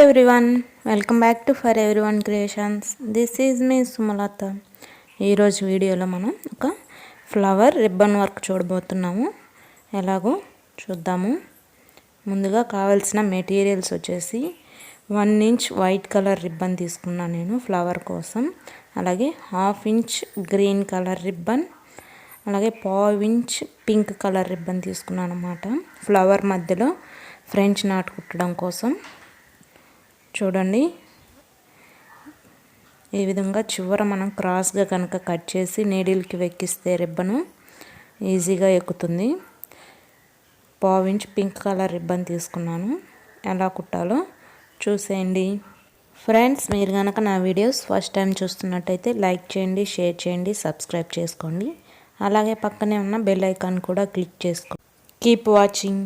Everyone, welcome back to for everyone creations. This is me Sumalatha. ఈరోజు వీడియోలో మనం ఒక ఫ్లవర్ రిబ్బన్ వర్క్ చూడబోతున్నాము. ఎలాగో చూద్దాము. ముందుగా కావాల్సిన మెటీరియల్స్ వచ్చేసి 1 ఇంచ్ వైట్ కలర్ రిబ్బన్ తీసుకున్నాను నేను ఫ్లవర్ కోసం. అలాగే 1/2 ఇంచ్ గ్రీన్ కలర్ రిబ్బన్, అలాగే 1/2 ఇంచ్ పింక్ కలర్ రిబ్బన్ తీసుకున్నాను అన్నమాట. ఫ్లవర్ మధ్యలో ఫ్రెంచ్ నాట్ కుట్టడం కోసం. చూడండి, ఈ విధంగా చివర మనం క్రాస్గా కనుక కట్ చేసి నీడిల్కి వెక్కిస్తే రిబ్బను ఈజీగా ఎక్కుతుంది. 1/2 ఇంచ్ పింక్ కలర్ రిబ్బన్ తీసుకున్నాను. ఎలా కుట్టాలో చూసేయండి. ఫ్రెండ్స్, మీరు కనుక నా వీడియోస్ ఫస్ట్ టైం చూస్తున్నట్టయితే లైక్ చేయండి, షేర్ చేయండి, సబ్స్క్రైబ్ చేసుకోండి. అలాగే పక్కనే ఉన్న బెల్ ఐకాన్ కూడా క్లిక్ చేసుకోండి. Keep watching.